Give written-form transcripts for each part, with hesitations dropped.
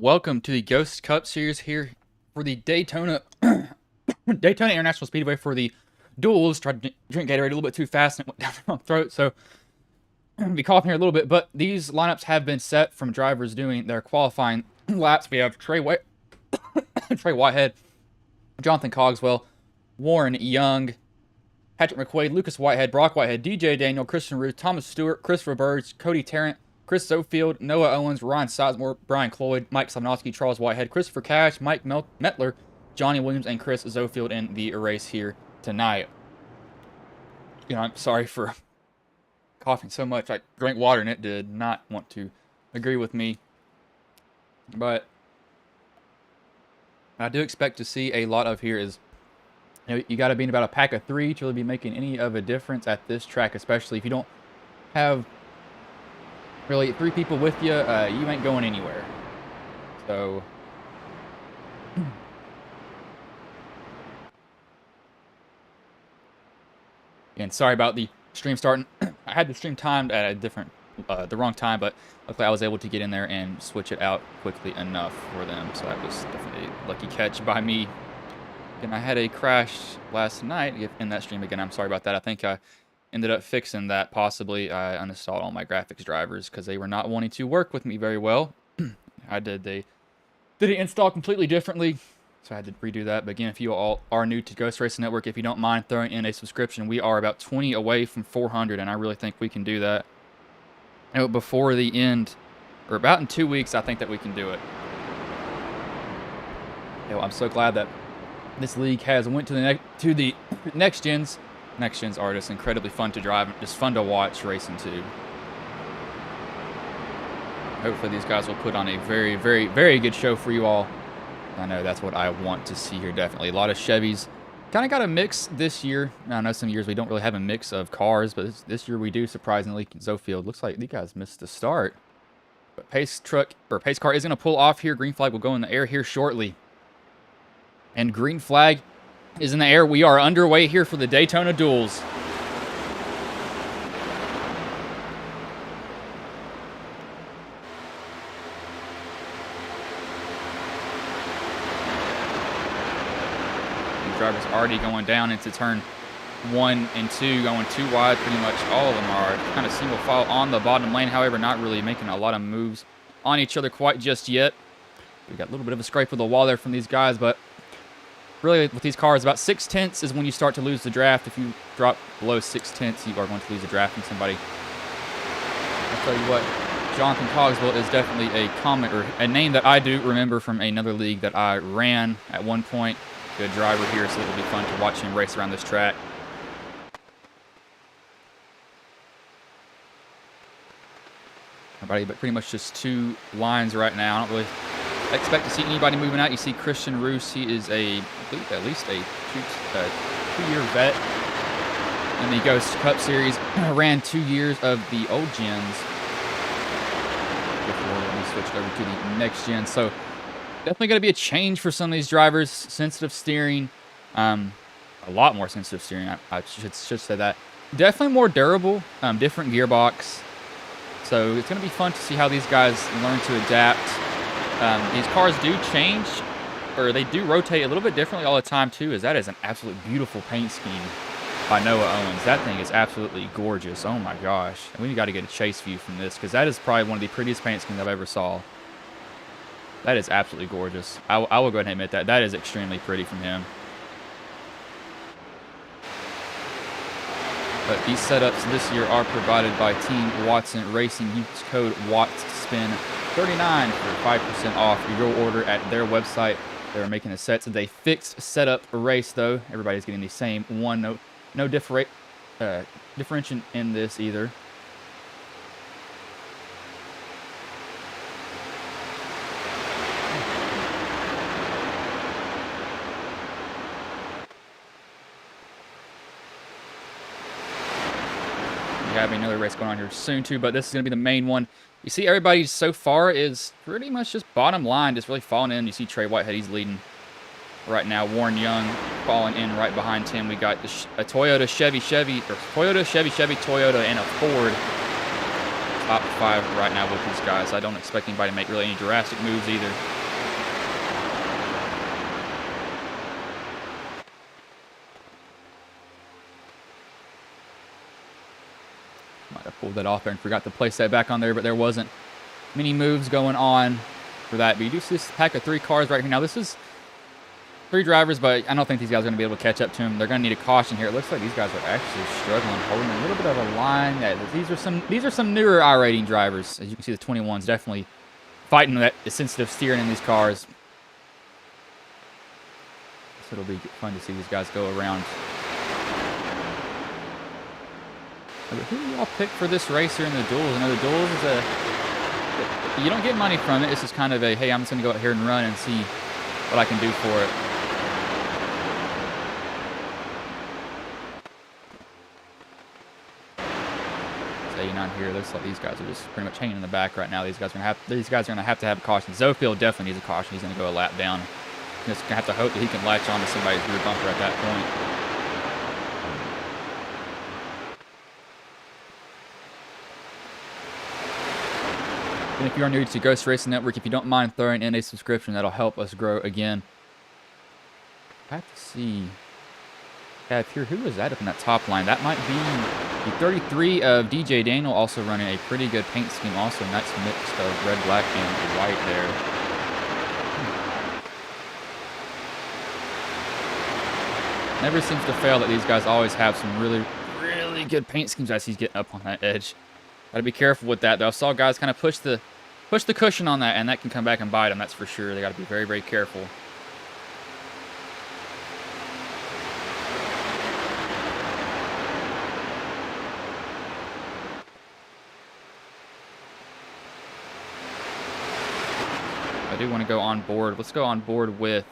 Welcome to the Ghost Cup series here for the Daytona Daytona International Speedway for the Duels. Tried to drink Gatorade a little bit too fast and it went down my throat, so I'm gonna be coughing here a little bit. But these lineups have been set from drivers doing their qualifying laps. We have Trey Whitehead, Jonathan Cogswell, Warren Young, Patrick McQuaid, Lucas Whitehead, Brock Whitehead, DJ Daniel, Christian Ruth, Thomas Stewart, Christopher Birds, Cody Tarrant, Chris Zofield, Noah Owens, Ryan Sizemore, Brian Cloyd, Mike Slavnowski, Charles Whitehead, Christopher Cash, Mike Metler, Johnny Williams, and Chris Zofield in the race here tonight. I'm sorry for coughing so much. I drank water and it did not want to agree with me. But I do expect to see a lot of here is, you got to be in about a pack of 3 to really be making any of a difference at this track, especially if you don't have really 3 people with you, you ain't going anywhere. So, again, sorry about the stream starting. I had the stream timed at a different, the wrong time, but luckily I was able to get in there and switch it out quickly enough for them. So that was definitely a lucky catch by me. And I had a crash last night in that stream again. I'm sorry about that. I think I ended up fixing that. Possibly I uninstalled all my graphics drivers because they were not wanting to work with me very well. They did it install completely differently, so I had to redo that. But again, if you all are new to Ghost Racing Network, if you don't mind throwing in a subscription, we are about 20 away from 400, and I really think we can do that. Before the end, or about in 2 weeks, I think that we can do it. I'm so glad that this league has went to the next gens. Next gens are just incredibly fun to drive, just fun to watch racing too. Hopefully these guys will put on a very, very, very good show for you all. I know that's what I want to see here, definitely. A lot of Chevys. Kind of got a mix this year. I know some years we don't really have a mix of cars, but this year we do, surprisingly. Zofield, looks like these guys missed the start. But pace car is going to pull off here. Green flag will go in the air here shortly. And green flag is in the air. We are underway here for the Daytona Duels. Drivers already going down into turn 1 and 2, going 2 wide. Pretty much all of them are kind of single file on the bottom lane. However, not really making a lot of moves on each other quite just yet. We got a little bit of a scrape with the wall there from these guys, but really with these cars, about 6/10 is when you start to lose the draft. If you drop below 6/10, you are going to lose the draft from somebody. I'll tell you what, Jonathan Cogswell is definitely a name that I do remember from another league that I ran at one point. Good driver here, so it'll be fun to watch him race around this track. Everybody, but pretty much just 2 lines right now. I don't really expect to see anybody moving out. You see Christian Roos, he is at least a 2-year vet in the Ghost Cup Series. Ran 2 years of the old gens before we switched over to the next gen. So definitely going to be a change for some of these drivers. Sensitive steering, a lot more sensitive steering. I should say that. Definitely more durable, different gearbox. So it's going to be fun to see how these guys learn to adapt. These cars do change, or they do rotate a little bit differently all the time too, as that is an absolutely beautiful paint scheme by Noah Owens. That thing is absolutely gorgeous. Oh my gosh. And we got to get a chase view from this, because that is probably one of the prettiest paint schemes I've ever saw. That is absolutely gorgeous. I will go ahead and admit that. That is extremely pretty from him. But these setups this year are provided by Team Watson Racing. Use code WATSSPIN39 for 5% off your order at their website. They're making the sets of a fixed setup race, though. Everybody's getting the same one. No differentiation in this either. We have another race going on here soon too, but this is going to be the main one. You see everybody so far is pretty much just bottom line, just really falling in. You see Trey Whitehead, he's leading right now. Warren Young falling in right behind him. We got a Toyota, Chevy, Toyota, and a Ford top 5 right now with these guys. I don't expect anybody to make really any drastic moves either. Might have pulled that off there and forgot to place that back on there, but there wasn't many moves going on for that. But you do see this pack of 3 cars right here. Now, this is 3 drivers, but I don't think these guys are going to be able to catch up to him. They're going to need a caution here. It looks like these guys are actually struggling, holding a little bit of a line. Yeah, these are some newer I-rating drivers. As you can see, the 21's definitely fighting that sensitive steering in these cars. So it'll be fun to see these guys go around. Who do y'all pick for this race here in the duels? I know the duels is you don't get money from it. It's just kind of a, hey, I'm just going to go out here and run and see what I can do for it. 89 here. Looks like these guys are just pretty much hanging in the back right now. These guys are gonna have to have a caution. Zofield definitely needs a caution. He's gonna go a lap down. He's gonna have to hope that he can latch onto somebody's rear bumper at that point. And if you are new to Ghost Racing Network, if you don't mind throwing in a subscription, that'll help us grow again. I have to see. Here, who was that up in that top line? That might be the 33 of DJ Daniel, also running a pretty good paint scheme. Also, nice mix of red, black, and white there. Never seems to fail that these guys always have some really, really good paint schemes as he's getting up on that edge. Gotta be careful with that, though. I saw guys kind of push the cushion on that, and that can come back and bite them. That's for sure. They gotta be very, very careful. I do want to go on board. Let's go on board with,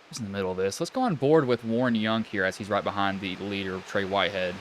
who's in the middle of this? Let's go on board with Warren Young here as he's right behind the leader, Trey Whitehead.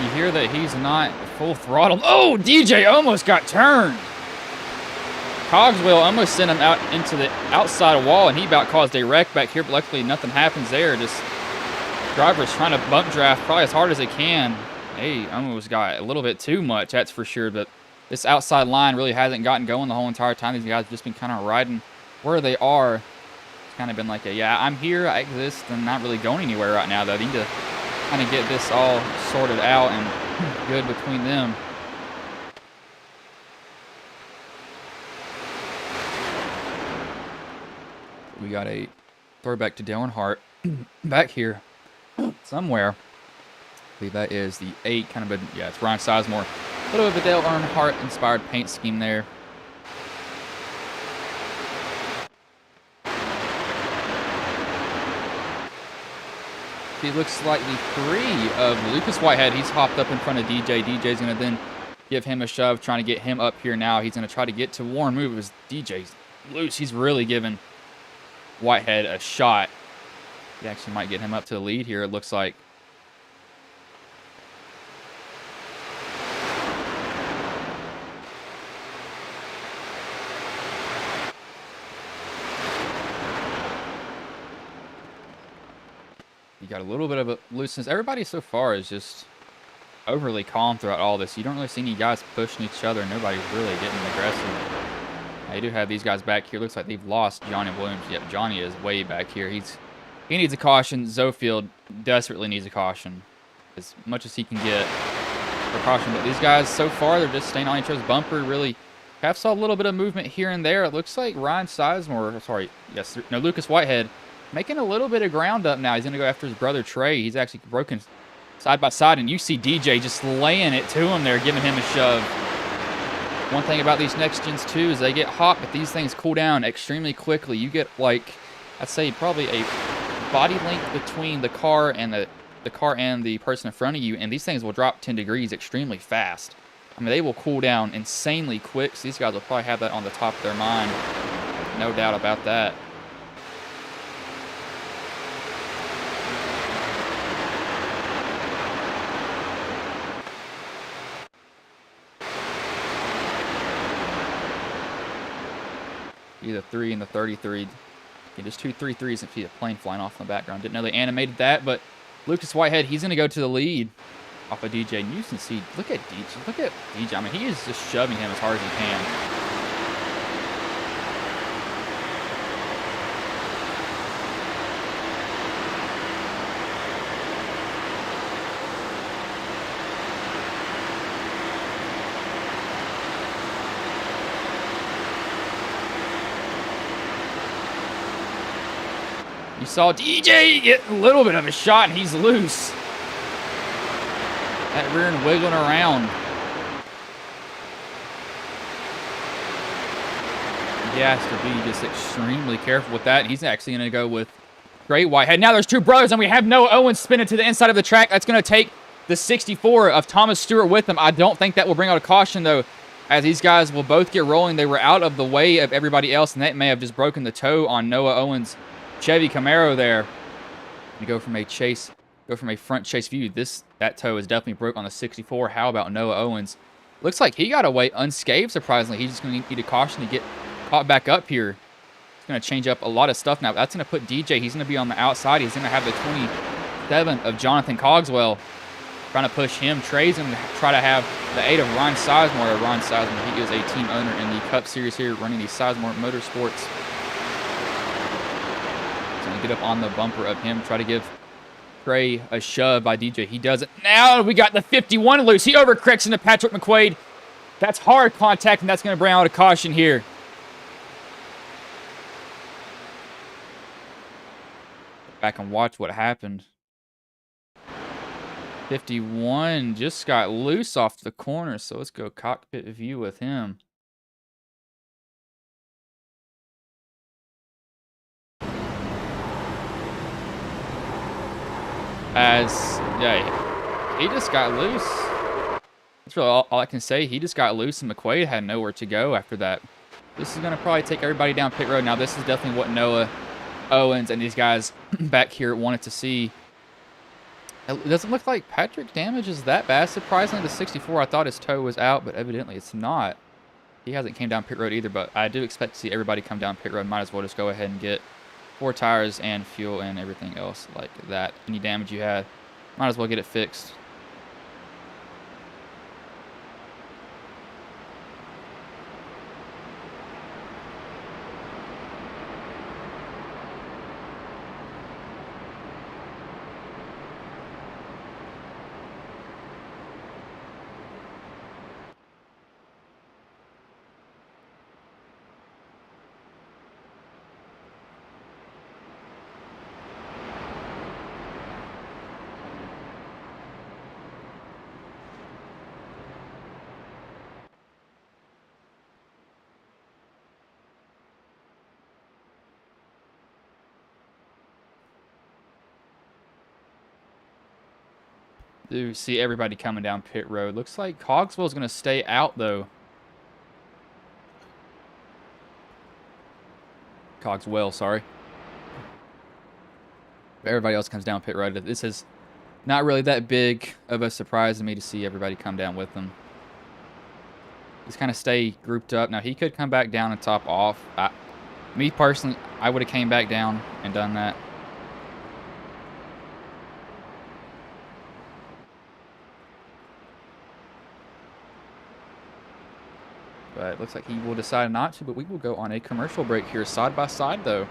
You hear that he's not full throttle. Oh, DJ almost got turned. Cogswell almost sent him out into the outside wall, and he about caused a wreck back here, but luckily nothing happens there. Just drivers trying to bump draft probably as hard as they can. Hey, almost got a little bit too much, that's for sure, but this outside line really hasn't gotten going the whole entire time. These guys have just been kind of riding where they are. It's kind of been like a, yeah, I'm here, I exist, and not really going anywhere right now, though. They need to kind of get this all sorted out and good between them. We got a throwback to Dale Earnhardt back here somewhere. I believe that is the 8, kind of a, yeah, it's Ryan Sizemore. A little bit of a Dale Earnhardt inspired paint scheme there. It looks like the 3 of Lucas Whitehead. He's hopped up in front of DJ. DJ's going to then give him a shove, trying to get him up here now. He's going to try to get to Warren move as DJ's loose. He's really giving Whitehead a shot. He actually might get him up to the lead here, it looks like. You got a little bit of a looseness. Everybody so far is just overly calm throughout all this. You don't really see any guys pushing each other. Nobody's really getting aggressive. I do have these guys back here. Looks like they've lost Johnny Williams. Yep, Johnny is way back here. He needs a caution. Zofield desperately needs a caution. As much as he can get for caution. But these guys so far, they're just staying on each other's bumper. Really have saw a little bit of movement here and there. It looks like Ryan Sizemore, sorry, yes, no, Lucas Whitehead, making a little bit of ground up now. He's going to go after his brother Trey. He's actually broken side by side, and you see DJ just laying it to him there, giving him a shove. One thing about these next gens too is they get hot, but these things cool down extremely quickly. You get like, I'd say probably a body length between the car and the person in front of you, and these things will drop 10 degrees extremely fast. I mean, they will cool down insanely quick, so these guys will probably have that on the top of their mind. No doubt about that. The 3 and the 33. Yeah, just 2 3-3s and see a plane flying off in the background. Didn't know they animated that, but Lucas Whitehead, he's going to go to the lead off of DJ. And you can see, look at DJ. Look at DJ. I mean, he is just shoving him as hard as he can. You saw DJ get a little bit of a shot, and he's loose. That rear end wiggling around. He has to be just extremely careful with that. He's actually going to go with Great Whitehead. Now there's two brothers, and we have Noah Owens spinning to the inside of the track. That's going to take the 64 of Thomas Stewart with him. I don't think that will bring out a caution, though, as these guys will both get rolling. They were out of the way of everybody else, and that may have just broken the toe on Noah Owens' Chevy Camaro there. You go from a front chase view. That toe is definitely broke on the 64. How about Noah Owens? Looks like he got away unscathed, surprisingly. He's just going to need a caution to get caught back up here. It's going to change up a lot of stuff now. That's going to put DJ. He's going to be on the outside. He's going to have the 27 of Jonathan Cogswell trying to push him. Trey's going to try to have the 8 of Ryan Sizemore. Ryan Sizemore, he is a team owner in the Cup Series here, running the Sizemore Motorsports. Get up on the bumper of him, try to give Trey a shove by DJ. He does it. Now we got the 51 loose. He overcorrects into Patrick McQuaid. That's hard contact, and that's going to bring out a caution here. Back and watch what happened. 51 just got loose off the corner, so let's go cockpit view with him. Yeah, he just got loose. That's really all I can say. He just got loose, and McQuaid had nowhere to go after that. This is going to probably take everybody down pit road. Now, this is definitely what Noah Owens and these guys back here wanted to see. It doesn't look like Patrick damage is that bad. Surprisingly, the 64, I thought his toe was out, but evidently it's not. He hasn't came down pit road either, but I do expect to see everybody come down pit road. Might as well just go ahead and get 4 tires and fuel and everything else like that. Any damage you had, might as well get it fixed. Do see everybody coming down pit road. Looks like Cogswell's going to stay out, though. Cogswell, sorry. Everybody else comes down pit road. This is not really that big of a surprise to me to see everybody come down with them. Just kind of stay grouped up. Now, he could come back down and top off. Me, personally, I would have came back down and done that. But it looks like he will decide not to, but we will go on a commercial break here, side by side, though.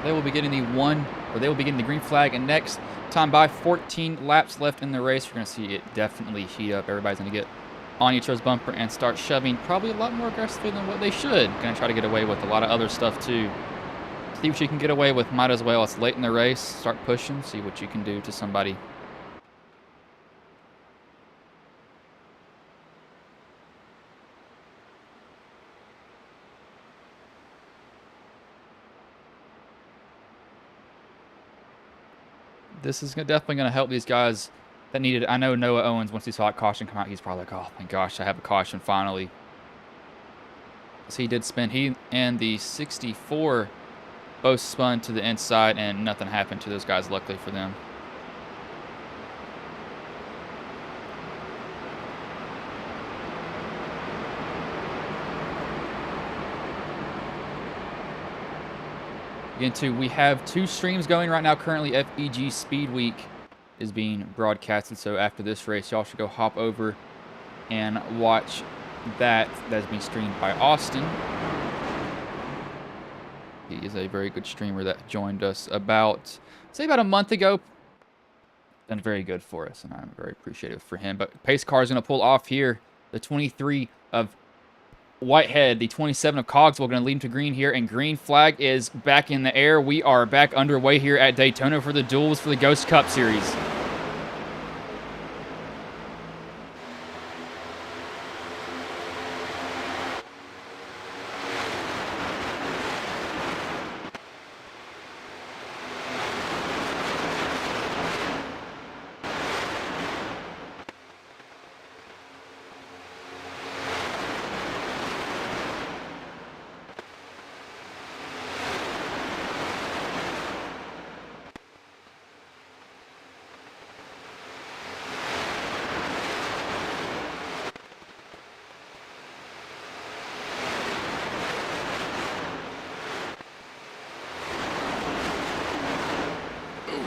they will be getting they will be getting the green flag. And next time by 14 laps left in the race, we're going to see it definitely heat up. Everybody's going to get on each other's bumper and start shoving probably a lot more aggressively than what they should. Going to try to get away with a lot of other stuff too. See what you can get away with. Might as well. It's late in the race. Start pushing. See what you can do to somebody. This is definitely going to help these guys that needed. I know Noah Owens, once he saw that caution come out, he's probably like, oh my gosh, I have a caution finally. So he did spin. He and the 64 both spun to the inside, and nothing happened to those guys, luckily for them. Again, too, we have 2 streams going right now. Currently, FEG Speed Week is being broadcasted. So after this race, y'all should go hop over and watch that. That's being streamed by Austin. He is a very good streamer that joined us about a month ago. Done very good for us, and I'm very appreciative for him. But pace car is going to pull off here. The 23 of Whitehead, the 27 of Cogswell, going to lead him to green here, and green flag is back in the air. We are back underway here at Daytona for the Duels for the Ghost Cup Series.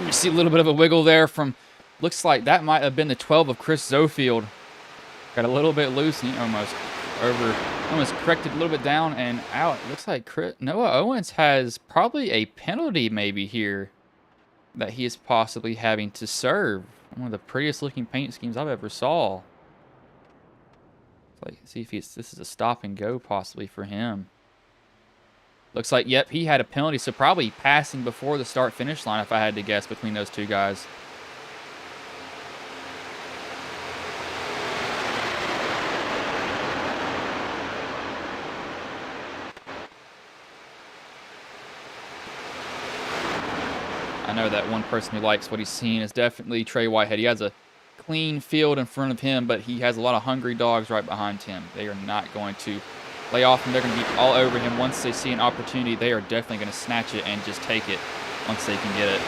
You see a little bit of a wiggle there from, looks like that might have been the 12 of Chris Zofield. Got a little bit loose, and he almost corrected a little bit down and out. It looks like Noah Owens has probably a penalty maybe here that he is possibly having to serve. One of the prettiest looking paint schemes I've ever saw. Like, see if this is a stop and go possibly for him. Looks like, yep, he had a penalty, so probably passing before the start-finish line, if I had to guess, between those 2 guys. I know that one person who likes what he's seen is definitely Trey Whitehead. He has a clean field in front of him, but he has a lot of hungry dogs right behind him. They are not going to lay off him. They're going to be all over him. Once they see an opportunity, they are definitely going to snatch it and just take it once they can get it.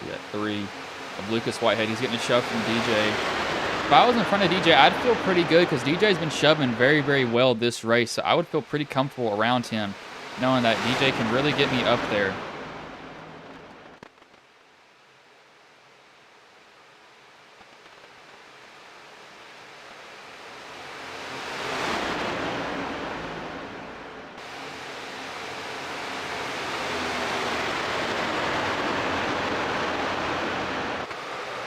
We got 3 of Lucas Whitehead. He's getting a shove from DJ. If I was in front of DJ, I'd feel pretty good because DJ's been shoving very, very well this race. So I would feel pretty comfortable around him, knowing that DJ can really get me up there.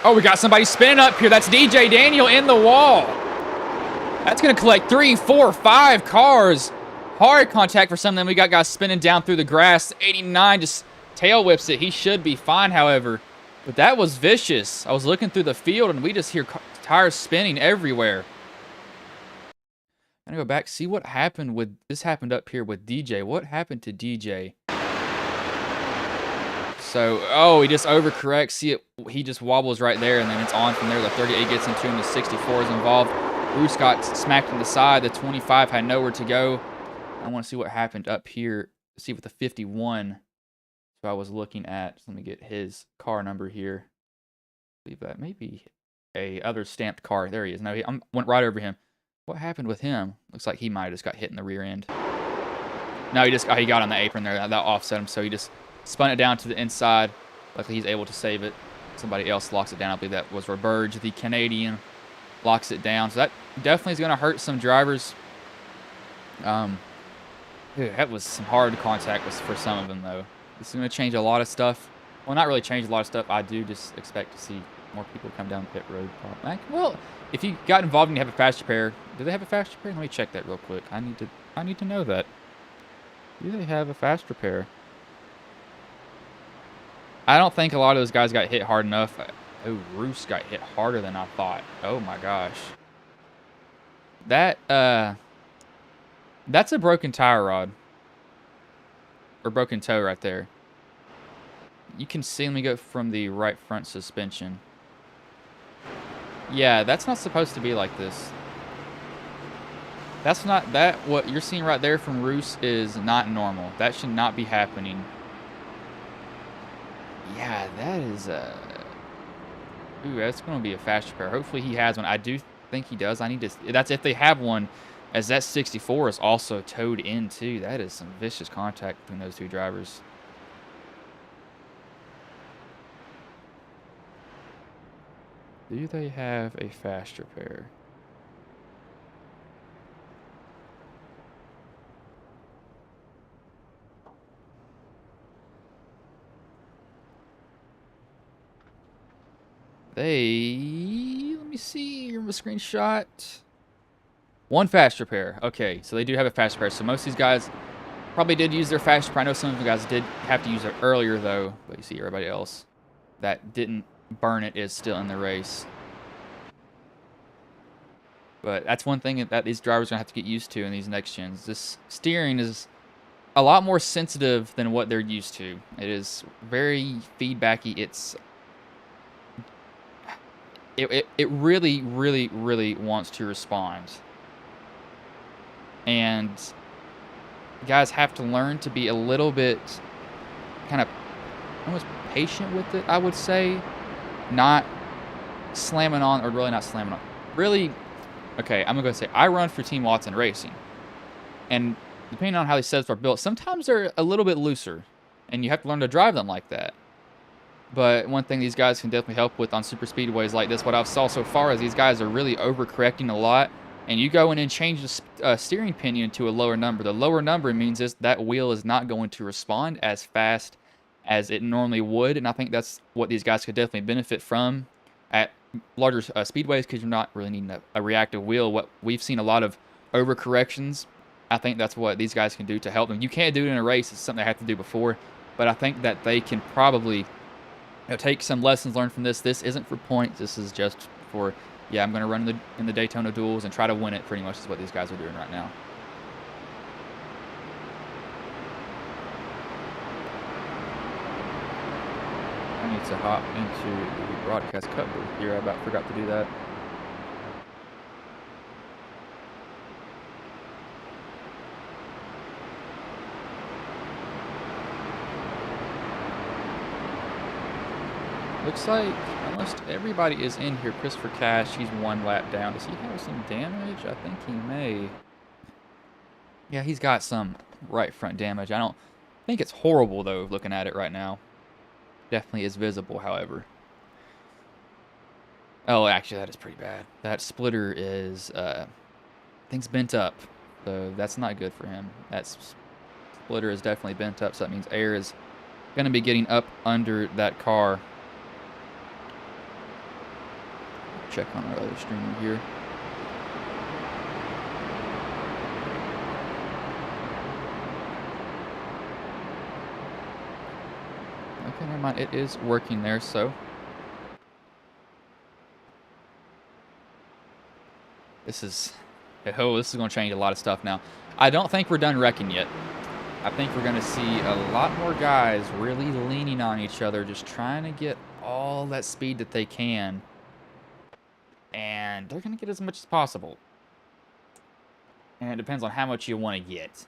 Oh, we got somebody spinning up here. That's DJ Daniel in the wall. That's going to collect 3, 4, 5 cars. Hard contact for some of them. We got guys spinning down through the grass. 89 just tail whips it. He should be fine, however. But that was vicious. I was looking through the field, and we just hear tires spinning everywhere. I'm going to go back, see what happened with... This happened up here with DJ. What happened to DJ? So, oh, he just overcorrects. See it, he just wobbles right there, and then it's on from there. The 38 gets into him. The 64 is involved. Bruce got smacked in the side. The 25 had nowhere to go. I want to see what happened up here. See what the 51. So I was looking at. Let me get his car number here. I believe that may be a other stamped car. There he is. No, I went right over him. What happened with him? Looks like he might have just got hit in the rear end. No, he got on the apron there. That offset him, so he just spun it down to the inside. Luckily, he's able to save it. Somebody else locks it down. I believe that was Roberge, the Canadian, locks it down. So that definitely is going to hurt some drivers. Dude, that was some hard contact for some of them, though. This is going to change a lot of stuff. Well, not really change a lot of stuff. I do just expect to see more people come down pit road. Well, if you got involved and you have a fast repair, do they have a fast repair? Let me check that real quick. I need to know that. Do they have a fast repair? I don't think a lot of those guys got hit hard enough. Oh, Roos got hit harder than I thought. Oh my gosh. That's a broken tire rod. Or broken toe right there. You can see, let me go from the right front suspension. Yeah, that's not supposed to be like this. That's not, what you're seeing right there from Roos is not normal. That should not be happening. Yeah, that is ooh, that's going to be a fast repair. Hopefully he has one. I do think he does. I need to, that's if they have one, as that 64 is also towed in too. That is some vicious contact between those two drivers. Do they have a fast repair? Let me see, here's a screenshot. One fast repair. Okay, so they do have a fast repair. So most of these guys probably did use their fast repair. I know some of the guys did have to use it earlier, though. But you see everybody else that didn't burn it is still in the race. But that's one thing that these drivers are going to have to get used to in these next gens. This steering is a lot more sensitive than what they're used to. It is very feedbacky. It really, really, really wants to respond. And guys have to learn to be a little bit kind of almost patient with it, I would say. Not slamming on, or really not slamming on. Really, okay, I'm going to say I run for Team Watson Racing. And depending on how these sets are built, sometimes they're a little bit looser. And you have to learn to drive them like that. But one thing these guys can definitely help with on super speedways like this, what I've saw so far is these guys are really overcorrecting a lot. And you go in and change the steering pinion to a lower number. The lower number means that wheel is not going to respond as fast as it normally would. And I think that's what these guys could definitely benefit from at larger speedways, because you're not really needing a reactive wheel. What we've seen a lot of overcorrections. I think that's what these guys can do to help them. You can't do it in a race. It's something they have to do before. But I think that they can probably take some lessons learned from this. This isn't for points. This is just for, yeah, I'm going to run in the Daytona Duels and try to win it, pretty much is what these guys are doing right now. I need to hop into the broadcast cut booth here. I about forgot to do that. Looks like almost everybody is in here. Christopher Cash, he's one lap down. Does he have some damage? I think he may. Yeah, he's got some right front damage. I don't think it's horrible, though, looking at it right now. Definitely is visible, however. Oh, actually, that is pretty bad. That splitter is, things bent up. So that's not good for him. That splitter is definitely bent up, so that means air is going to be getting up under that car. Check on our other streamer here. Okay, never mind. It is working there, so. This is going to change a lot of stuff now. I don't think we're done wrecking yet. I think we're going to see a lot more guys really leaning on each other, just trying to get all that speed that they can. And they're going to get as much as possible. And it depends on how much you want to get.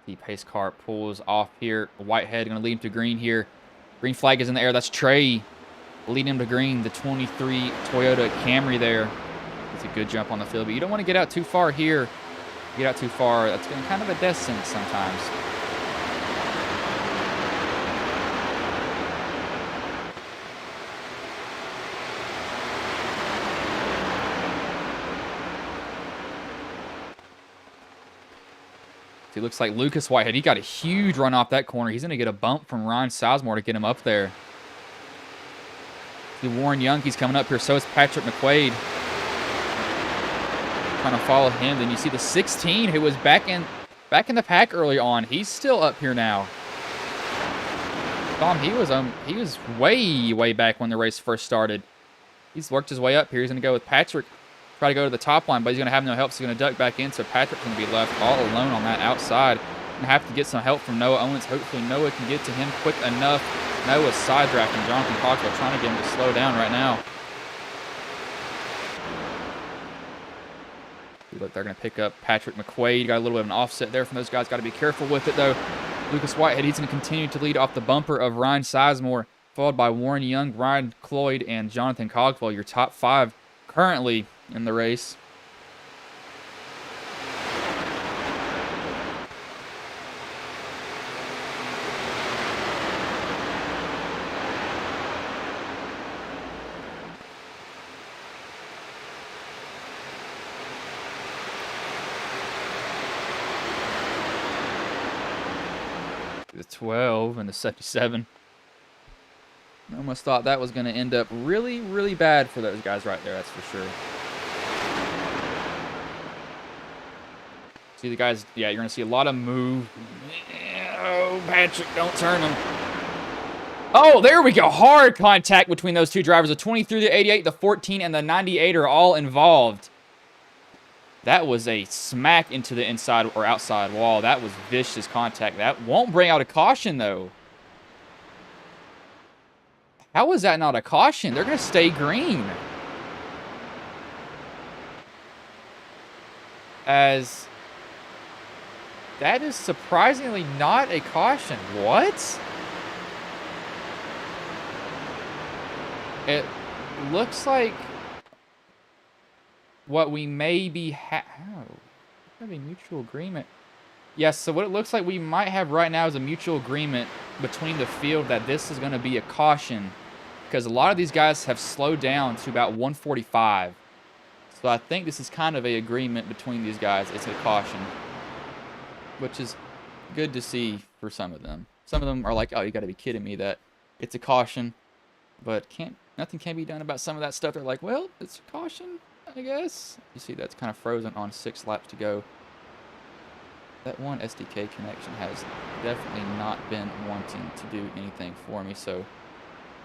The pace car pulls off here. Whitehead going to lead him to green here. Green flag is in the air. That's Trey leading him to green. The 23 Toyota Camry there. It's a good jump on the field, but you don't want to get out too far here Get out too far, that's been kind of a death sentence sometimes. It looks like Lucas Whitehead, he got a huge run off that corner. He's going to get a bump from Ryan Sizemore to get him up there. See Warren Young, he's coming up here. So is Patrick McQuaid. Trying to follow him. Then you see the 16 who was back in the pack early on. He's still up here now. Tom, he was way back when the race first started. He's worked his way up here. He's going to go with Patrick. Try to go to the top line, but he's going to have no help, so he's going to duck back in, so Patrick's going to be left all alone on that outside. Going to have to get some help from Noah Owens. Hopefully Noah can get to him quick enough. Noah's side drafting Jonathan Cogswell, trying to get him to slow down right now. Look, they're going to pick up Patrick McQuaid. Got a little bit of an offset there from those guys. Got to be careful with it, though. Lucas Whitehead, he's going to continue to lead off the bumper of Ryan Sizemore, followed by Warren Young, Ryan Cloyd, and Jonathan Cogswell, your top 5 currently in the race. The 12 and the 77. I almost thought that was going to end up really bad for those guys right there, that's for sure. See the guys, yeah, you're going to see a lot of move. Oh, Patrick, don't turn him. Oh, there we go. Hard contact between those two drivers. The 23, the 88, the 14, and the 98 are all involved. That was a smack into the inside or outside wall. That was vicious contact. That won't bring out a caution, though. How is that not a caution? They're going to stay green. As that is surprisingly not a caution. What? It looks like what we may be a mutual agreement. Yes, so what it looks like we might have right now is a mutual agreement between the field that this is going to be a caution, because a lot of these guys have slowed down to about 145. So I think this is kind of an agreement between these guys. It's a caution, which is good to see for some of them. Some of them are like, oh, you got to be kidding me that it's a caution, but nothing can be done about some of that stuff. They're like, well, it's a caution, I guess. You see that's kind of frozen on 6 laps to go. That one SDK connection has definitely not been wanting to do anything for me, so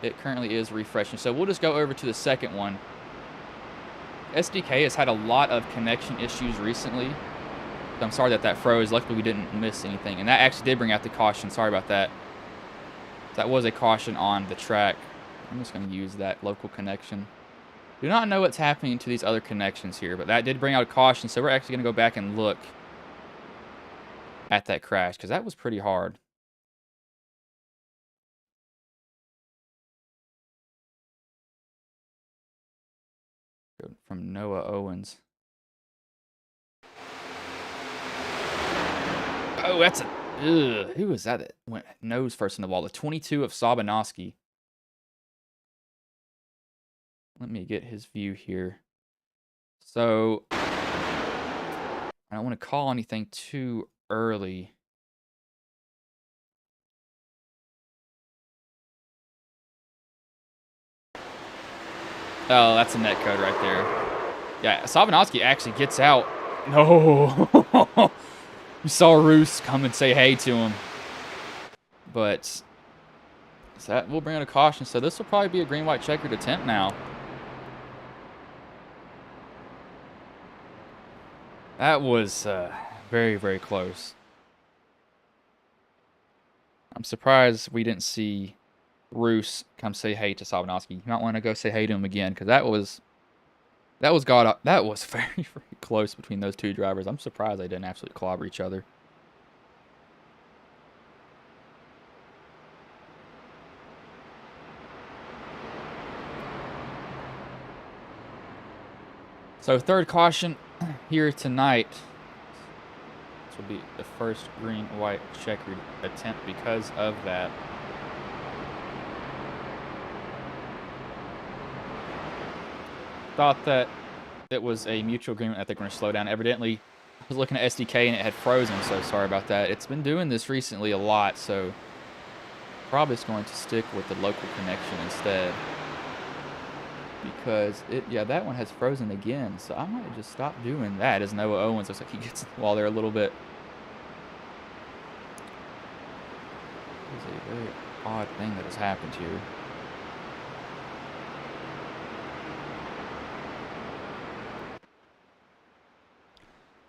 it currently is refreshing. So we'll just go over to the second one. SDK has had a lot of connection issues recently. I'm sorry that froze. Luckily, we didn't miss anything. And that actually did bring out the caution. Sorry about that. That was a caution on the track. I'm just going to use that local connection. Do not know what's happening to these other connections here, but that did bring out a caution. So we're actually going to go back and look at that crash, because that was pretty hard. From Noah Owens. Oh, that's a... Ugh, who was that went nose first in the wall? The 22 of Sabanowski. Let me get his view here. So, I don't want to call anything too early. Oh, that's a net code right there. Yeah, Sabanowski actually gets out. No. You saw Roos come and say hey to him. But that will bring out a caution. So this will probably be a green-white checkered attempt now. That was very close. I'm surprised we didn't see Roos come say hey to Sabanowski. You might want to go say hey to him again, because that was very close between those two drivers. I'm surprised they didn't absolutely clobber each other. So third caution here tonight. will be the first green-white checkered attempt because of that. Thought that it was a mutual agreement that they're going to slow down. Evidently, I was looking at SDK and it had frozen, so sorry about that. It's been doing this recently a lot, so probably it's going to stick with the local connection instead. Because yeah, that one has frozen again, so I might just stop doing that as Noah Owens looks like he gets the wall there a little bit. It's a very odd thing that has happened here.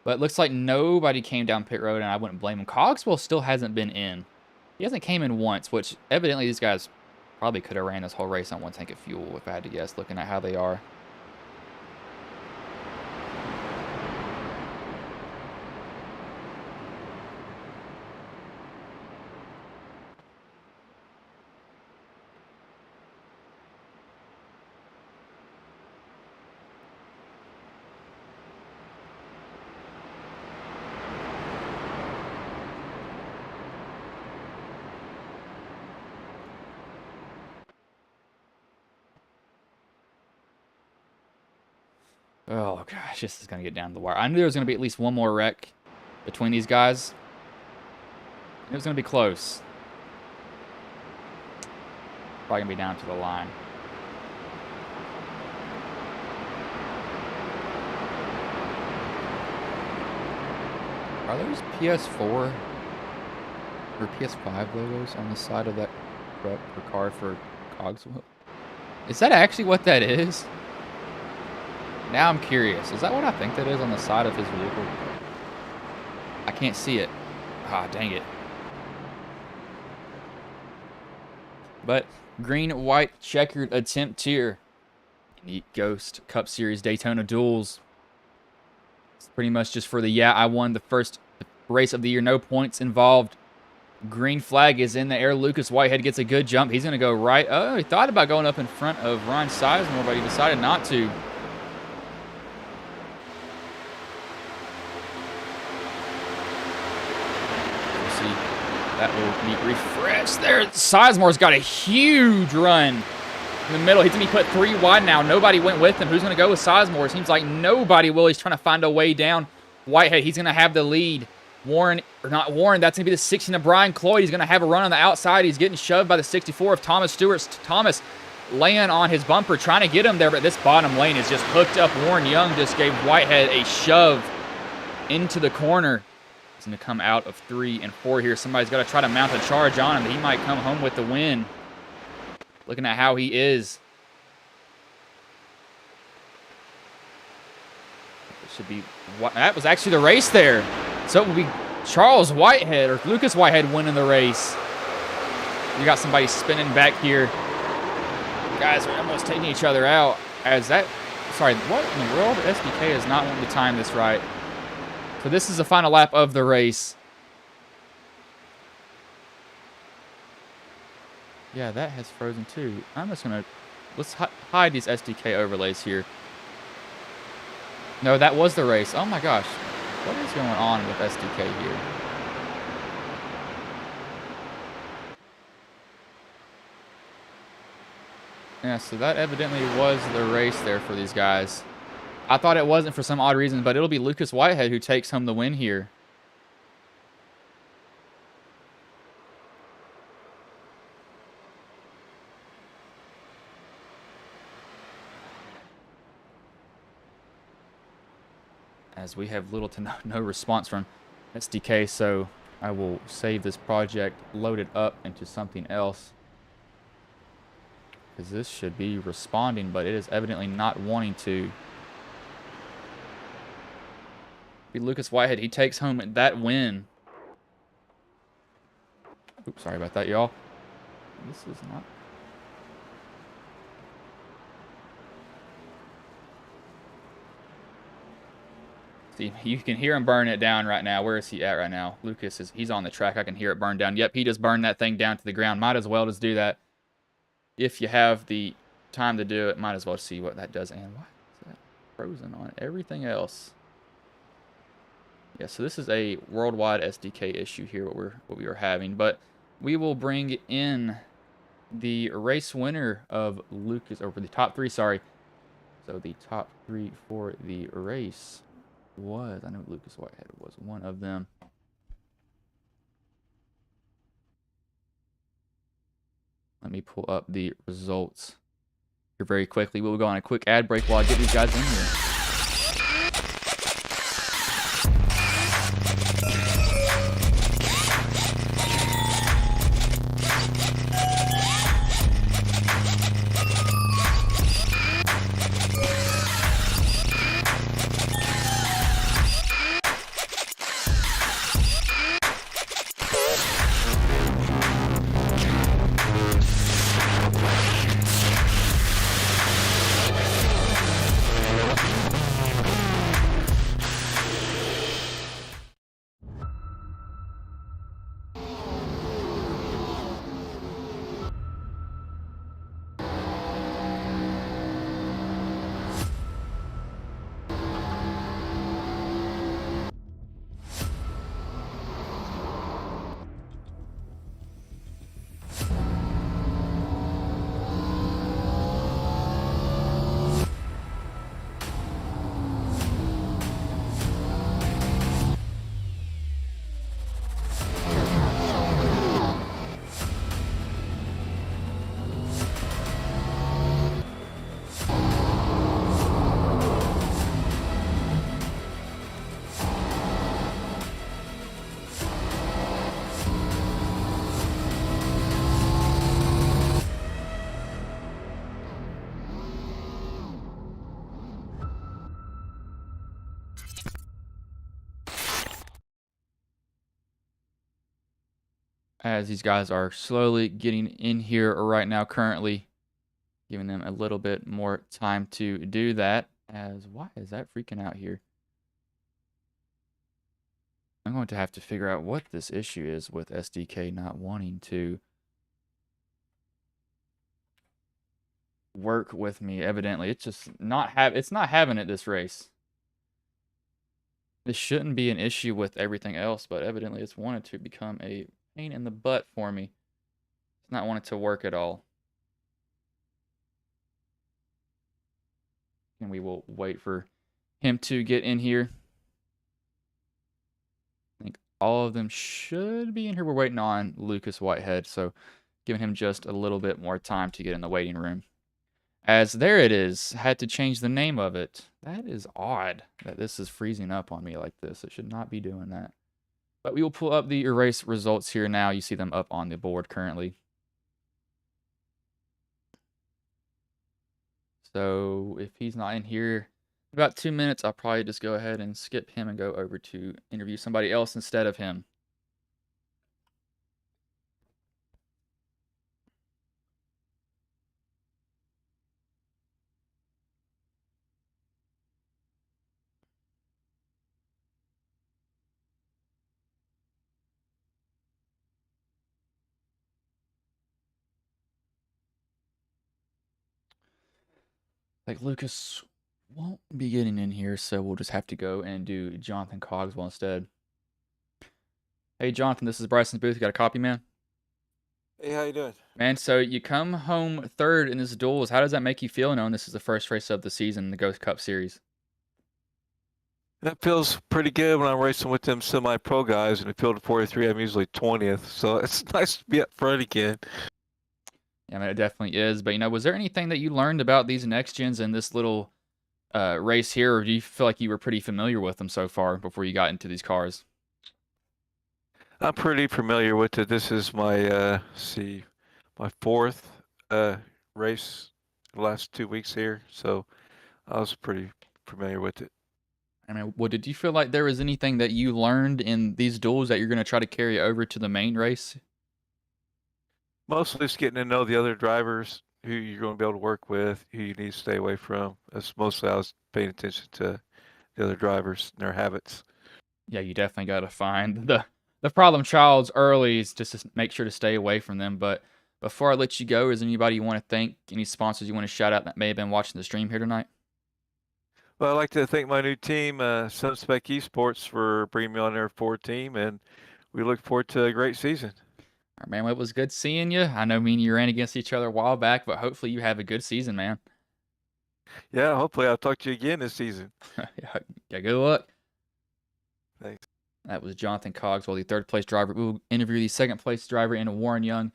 But it looks like nobody came down pit road, and I wouldn't blame him. Cogswell still hasn't been in. He hasn't came in once, which evidently these guys probably could have ran this whole race on one tank of fuel, if I had to guess, looking at how they are. Oh, gosh, this is going to get down to the wire. I knew there was going to be at least one more wreck between these guys. It was going to be close. Probably going to be down to the line. Are those PS4 or PS5 logos on the side of that truck or car for Cogswell? Is that actually what that is? Now I'm curious. Is that what I think that is on the side of his vehicle? I can't see it. Ah, dang it. But green, white, checkered attempt here in the Ghost Cup Series Daytona Duels. It's pretty much just for the, yeah, I won the first race of the year. No points involved. Green flag is in the air. Lucas Whitehead gets a good jump. He's going to go right. Oh, he thought about going up in front of Ryan Sizemore, but he decided not to. That will be refreshed there. Sizemore's got a huge run in the middle. He's going to be put 3 wide now. Nobody went with him. Who's going to go with Sizemore? It seems like nobody will. He's trying to find a way down. Whitehead, he's going to have the lead. Warren, or not Warren, that's going to be the 16 of Brian Cloyd. He's going to have a run on the outside. He's getting shoved by the 64 of Thomas Stewart. Thomas laying on his bumper, trying to get him there, but this bottom lane is just hooked up. Warren Young just gave Whitehead a shove into the corner. He's going to come out of 3 and 4 here. Somebody's got to try to mount a charge on him, but he might come home with the win. Looking at how he is. It should be... That was actually the race there. So it would be Charles Whitehead or Lucas Whitehead winning the race. You got somebody spinning back here. Guys are almost taking each other out. As that... Sorry, what in the world? SDK is not wanting to time this right. So this is the final lap of the race. Yeah, that has frozen too. I'm just going to... Let's hide these SDK overlays here. No, that was the race. Oh my gosh. What is going on with SDK here? Yeah, so that evidently was the race there for these guys. I thought it wasn't for some odd reason, but it'll be Lucas Whitehead who takes home the win here. As we have little to no response from SDK, so I will save this project, load it up into something else. Because this should be responding, but it is evidently not wanting to. Be Lucas Whitehead, he takes home that win. Oops, sorry about that, y'all. This is not... See, you can hear him burn it down right now. Where is he at right now? Lucas is, he's on the track. I can hear it burn down. Yep, he just burned that thing down to the ground. Might as well just do that. If you have the time to do it, might as well see what that does. And why is that frozen on everything else? Yeah, so this is a worldwide SDK issue here, what we are having, but we will bring in the race winner of Lucas, or for the top three, sorry. So the top three for the race was, I know Lucas Whitehead was one of them. Let me pull up the results here very quickly. We'll go on a quick ad break while I get these guys in here. As these guys are slowly getting in here right now, currently giving them a little bit more time to do that. Why is that freaking out here? I'm going to have to figure out what this issue is with SDK not wanting to work with me. Evidently, it's just it's not having it this race. This shouldn't be an issue with everything else, but evidently it's wanted to become a pain in the butt for me. It's not wanted to work at all. And we will wait for him to get in here. I think all of them should be in here. We're waiting on Lucas Whitehead, so giving him just a little bit more time to get in the waiting room. As there it is, had to change the name of it. That is odd that this is freezing up on me like this. It should not be doing that. But we will pull up the erase results here now. You see them up on the board currently. So if he's not in here in about 2 minutes, I'll probably just go ahead and skip him and go over to interview somebody else instead of him. Like Lucas won't be getting in here, so we'll just have to go and do Jonathan Cogswell instead. Hey Jonathan, this is Bryson's booth. You got a copy, man? Hey, how you doing? Man, so you come home third in this duels. How does that make you feel knowing this is the first race of the season, the Ghost Cup Series? That feels pretty good when I'm racing with them semi-pro guys. In the field of 43, I'm usually 20th, so it's nice to be up front again. Yeah, I mean, it definitely is. But, was there anything that you learned about these next gens in this little race here, or do you feel like you were pretty familiar with them so far before you got into these cars? I'm pretty familiar with it. This is my my fourth race the last 2 weeks here, so I was pretty familiar with it. I mean, did you feel like there was anything that you learned in these duels that you're going to try to carry over to the main race? Mostly just getting to know the other drivers, who you're going to be able to work with, who you need to stay away from. That's mostly I was paying attention to the other drivers and their habits. Yeah, you definitely got to find the problem childs early, is just to make sure to stay away from them. But before I let you go, is there anybody you want to thank, any sponsors you want to shout out that may have been watching the stream here tonight? Well, I'd like to thank my new team, Sunspec Esports, for bringing me on their Ford team, and we look forward to a great season. All right, man. Well, it was good seeing you. I know me and you ran against each other a while back, but hopefully you have a good season, man. Yeah, hopefully I'll talk to you again this season. Yeah, good luck. Thanks. That was Jonathan Cogswell, the third place driver. We will interview the second place driver in Warren Young.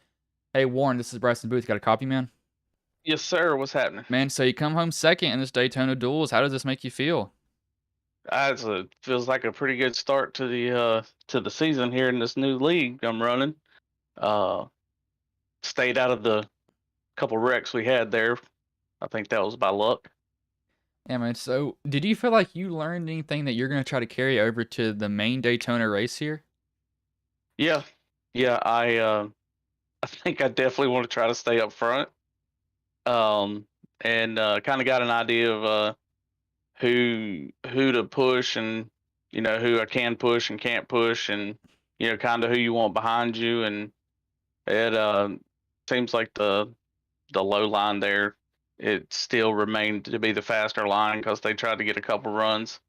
Hey, Warren, this is Bryson Booth. Got a copy, man? Yes, sir. What's happening? Man, so you come home second in this Daytona Duels. How does this make you feel? Feels like a pretty good start to the season here in this new league I'm running. Uh, Stayed out of the couple wrecks we had there. I think that was by luck. Yeah, man. So, did you feel like you learned anything that you're going to try to carry over to the main Daytona race here? Yeah, yeah. I think I definitely want to try to stay up front. And kind of got an idea of who to push and who I can push and can't push and kind of who you want behind you and it seems like the low line there, it still remained to be the faster line because they tried to get a couple runs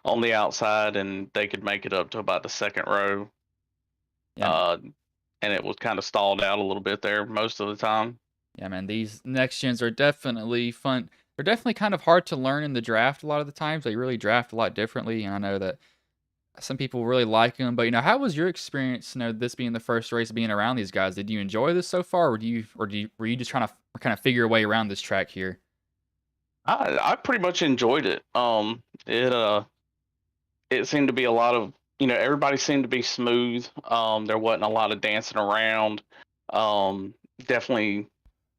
on the outside and they could make it up to about the second row. Yeah, And it was kind of stalled out a little bit there most of the time. yeah, man. These next gens are definitely fun. They're definitely kind of hard to learn in the draft a lot of the times. They really draft a lot differently, and I know that some people really like them. But how was your experience? This being the first race, being around these guys. Did you enjoy this so far, were you just trying to kind of figure your way around this track here? I pretty much enjoyed it. It seemed to be a lot of everybody seemed to be smooth. There wasn't a lot of dancing around. Definitely,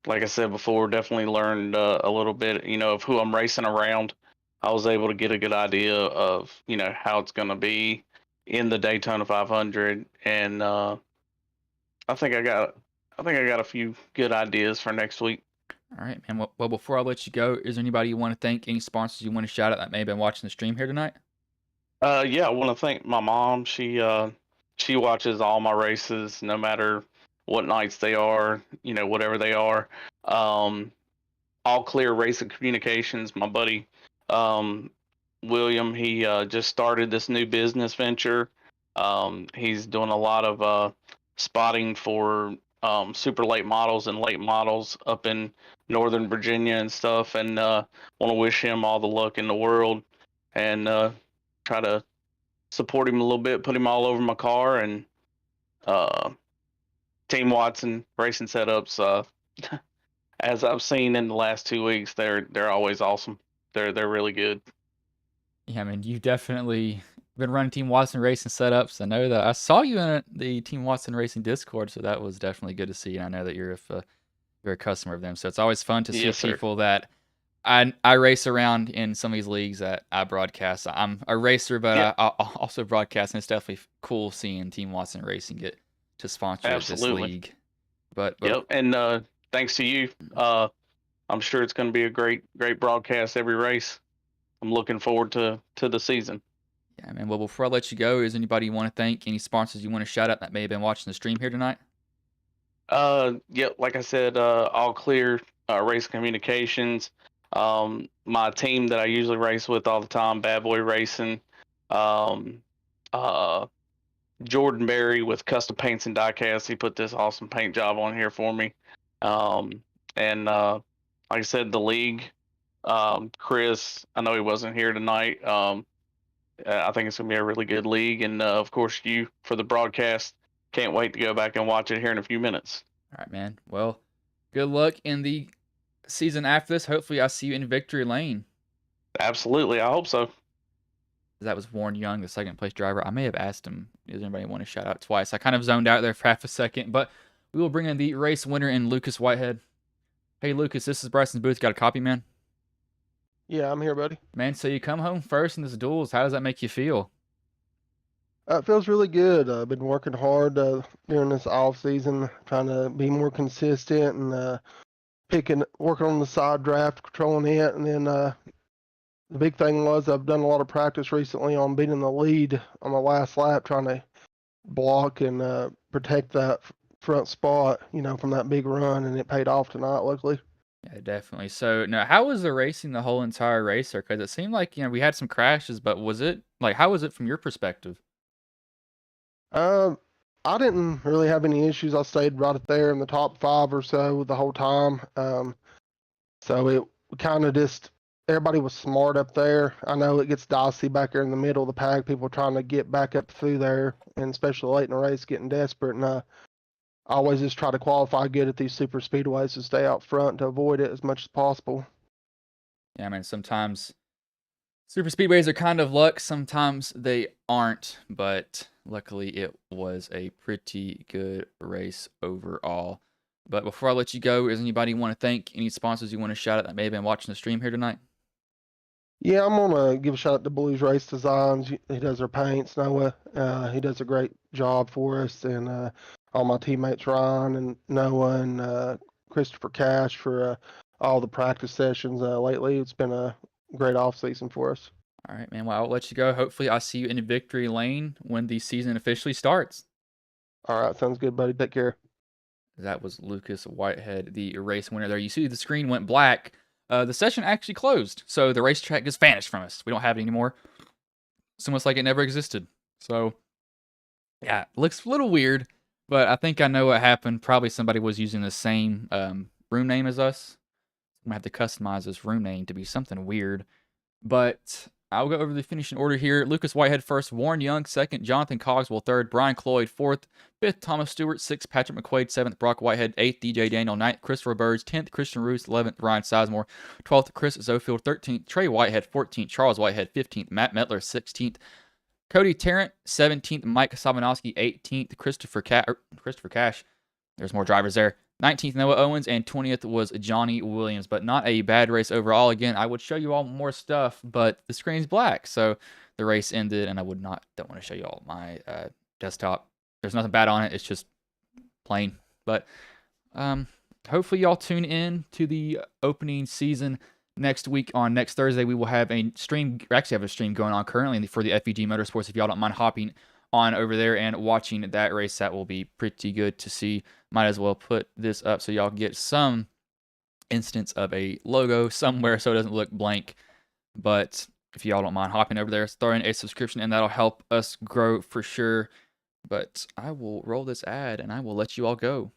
like I said before, definitely learned a little bit of who I'm racing around. I was able to get a good idea of how it's going to be in the Daytona 500, and I think I got a few good ideas for next week. All right, man. Well, before I let you go, is there anybody you want to thank? Any sponsors you want to shout out that may have been watching the stream here tonight? Yeah, I want to thank my mom. She watches all my races, no matter what nights they are, whatever they are. Um, All Clear Racing Communications, my buddy um, William, he just started this new business venture. He's doing a lot of spotting for super late models and late models up in Northern Virginia and stuff. And want to wish him all the luck in the world and try to support him a little bit, put him all over my car. And uh, Team Watson Racing Setups, as I've seen in the last 2 weeks, they're always awesome. They're really good. Yeah, man. You've definitely been running Team Watson Racing setups. I know that I saw you in the Team Watson Racing Discord, so that was definitely good to see. And I know that you're a customer of them, so it's always fun to see Yes, sir. people that I race around in some of these leagues that I broadcast. I'm a racer, but Yep, I also broadcast, and it's definitely cool seeing Team Watson Racing get to sponsor this absolutely. league. But Yep, and thanks to you, I'm sure it's going to be a great broadcast every race. I'm looking forward to the season. yeah, man. Well, before I let you go, is anybody you want to thank? Any sponsors you want to shout out that may have been watching the stream here tonight? Yep, like I said, All Clear Race Communications. My team that I usually race with all the time, Bad Boy Racing. Um, uh, Jordan Berry with Custom Paints and Diecast. He put this awesome paint job on here for me. Um, and like I said, the league. Chris, I know he wasn't here tonight. I think it's gonna be a really good league, and of course you for the broadcast. Can't wait to go back and watch it here in a few minutes. All right, man. Well, good luck in the season after this. Hopefully, I see you in victory lane. Absolutely, I hope so. That was Warren Young, the second place driver. I may have asked him, does anybody want to shout out twice? I kind of zoned out there for half a second, but we will bring in the race winner in Lucas Whitehead. Hey, Lucas, this is Bryson's booth. Got a copy, man? Yeah, I'm here, buddy. Man, so you come home first in this duels. How does that make you feel? It feels really good. I've been working hard during this off season, trying to be more consistent and working on the side draft, controlling it, and then the big thing was I've done a lot of practice recently on beating the lead on the last lap, trying to block and protect that front spot, from that big run, and it paid off tonight, luckily. Yeah, definitely. So now, how was the racing the whole entire race? Because it seemed like we had some crashes, but was it like how was it from your perspective? Um, I didn't really have any issues. I stayed right up there in the top 5 or so the whole time. So it kind of just everybody was smart up there. I know it gets dicey back there in the middle of the pack. People trying to get back up through there, and especially late in the race, getting desperate. And I always just try to qualify good at these super speedways to stay out front to avoid it as much as possible. Yeah, I mean, sometimes super speedways are kind of luck, sometimes they aren't, but luckily it was a pretty good race overall. But before I let you go, is anybody you want to thank? Any sponsors you want to shout out that may have been watching the stream here tonight? Yeah, I'm gonna give a shout out to Blues Race Designs. He does our paints. Noah, he does a great job for us, and all my teammates Ryan and Noah and Christopher Cash for all the practice sessions lately. It's been a great off season for us. All right, man. Well, I'll let you go. Hopefully, I'll see you in victory lane when the season officially starts. All right, sounds good, buddy. Take care. That was Lucas Whitehead, the race winner there. You see the screen went black. The session actually closed, so the racetrack just vanished from us. We don't have it anymore. It's almost like it never existed. So, yeah, it looks a little weird, but I think I know what happened. Probably somebody was using the same room name as us. I'm going to have to customize this room name to be something weird. But I'll go over the finishing order here. Lucas Whitehead first, Warren Young second, Jonathan Cogswell third, Brian Cloyd fourth, fifth, Thomas Stewart sixth, Patrick McQuaid seventh, Brock Whitehead eighth, DJ Daniel ninth, Christopher Burns 10th, Christian Roos 11th, Ryan Sizemore 12th, Chris Zofield 13th, Trey Whitehead 14th, Charles Whitehead 15th, Matt Metler 16th, Cody Tarrant 17th, Mike Sabanowski 18th, Christopher Cash. There's more drivers there. 19th, Noah Owens, and 20th was Johnny Williams, but not a bad race overall. Again, I would show you all more stuff, but the screen's black, so the race ended, and I don't want to show you all my desktop. There's nothing bad on it. It's just plain. But hopefully y'all tune in to the opening season next week. On next Thursday, we will have a stream. We actually have a stream going on currently for the FEG Motorsports. If y'all don't mind hopping on over there and watching that race, that will be pretty good to see. Might as well put this up so y'all get some instance of a logo somewhere so it doesn't look blank. But if y'all don't mind hopping over there, throw in a subscription, and that'll help us grow for sure. But I will roll this ad and I will let you all go.